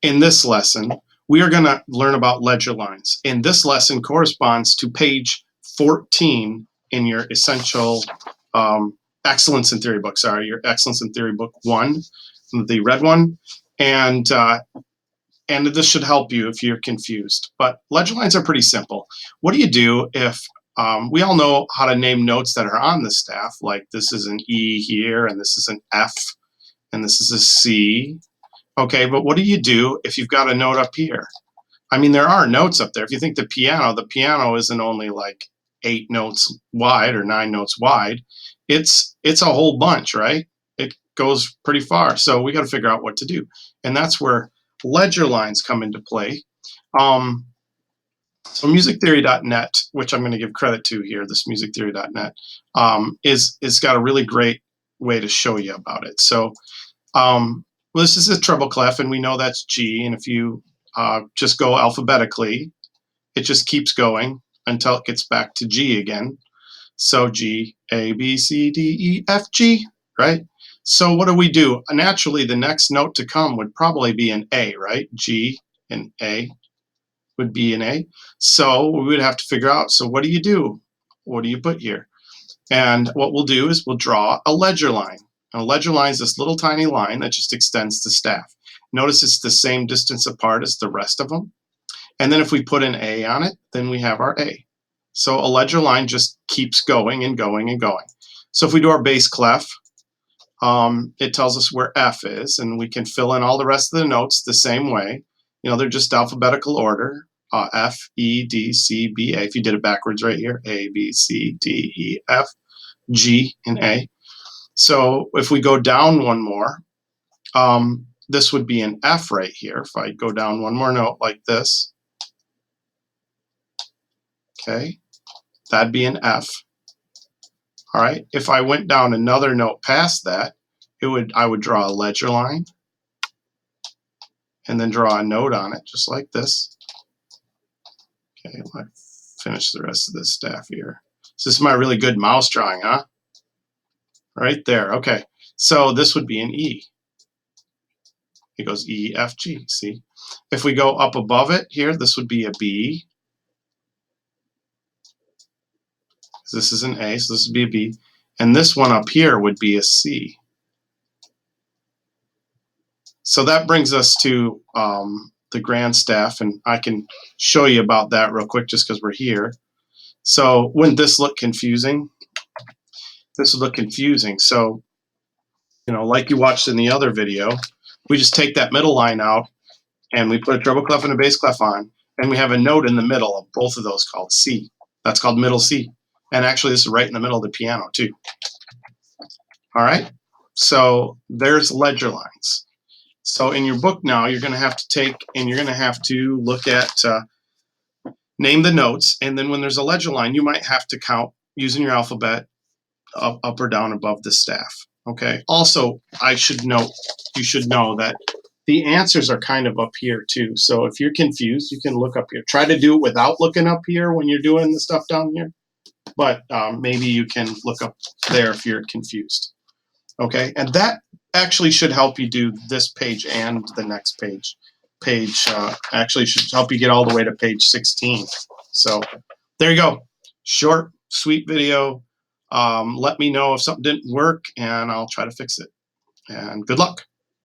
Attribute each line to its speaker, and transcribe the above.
Speaker 1: in this lesson, we are going to learn about ledger lines. And this lesson corresponds to page 14 in your essential Excellence in Theory book. Sorry, your Excellence in Theory book 1, the red one. And this should help you if you're confused. But ledger lines are pretty simple. What do you do if we all know how to name notes that are on the staff, like this is an E here, and this is an F, and this is a C. Okay, but what do you do if you've got a note up here? I mean, there are notes up there. If you think the piano isn't only like 8 notes wide or 9 notes wide. It's a whole bunch, right? It goes pretty far. So we got to figure out what to do. And that's where ledger lines come into play. So musictheory.net, which I'm going to give credit to here, this musictheory.net, is got a really great way to show you about it. So well, this is a treble clef, and we know that's G. And if you just go alphabetically, it just keeps going until it gets back to G again. So G, A, B, C, D, E, F, G, right? So what do we do? Naturally, the next note to come would probably be an A, right? G and A would be an A. So we would have to figure out, so what do you do? What do you put here? And what we'll do is we'll draw a ledger line. And a ledger line is this little tiny line that just extends the staff. Notice it's the same distance apart as the rest of them. And then if we put an A on it, then we have our A. So a ledger line just keeps going and going and going. So if we do our bass clef, it tells us where F is, and we can fill in all the rest of the notes the same way. You know, they're just alphabetical order. F, E, D, C, B, A. If you did it backwards right here, A, B, C, D, E, F, G, and A. So if we go down one more, this would be an F right here. If I go down one more note like this, okay, that'd be an F. All right. If I went down another note past that, I would draw a ledger line and then draw a note on it, just like this. Okay, let's finish the rest of this staff here. So this is my really good mouse drawing, huh? Right there. Okay. So this would be an E. It goes E, F, G. See? If we go up above it here, this would be a B. This is an A, so this would be a B. And this one up here would be a C. So that brings us to the grand staff, and I can show you about that real quick just because we're here. So wouldn't this look confusing? This would look confusing. So, you know, like you watched in the other video, we just take that middle line out and we put a treble clef and a bass clef on, and we have a note in the middle of both of those called C. That's called middle C. And actually, this is right in the middle of the piano, too. All right? So there's ledger lines. So in your book now, you're going to have to take and you're going to have to look at, name the notes. And then when there's a ledger line, you might have to count using your alphabet up or down above the staff. Okay? Also, you should know that the answers are kind of up here, too. So if you're confused, you can look up here. Try to do it without looking up here when you're doing the stuff down here. But maybe you can look up there if you're confused. Okay, and that actually should help you do this page and the next page. Actually should help you get all the way to page 16. So there you go. Short, sweet video. Let me know if something didn't work, and I'll try to fix it. And good luck.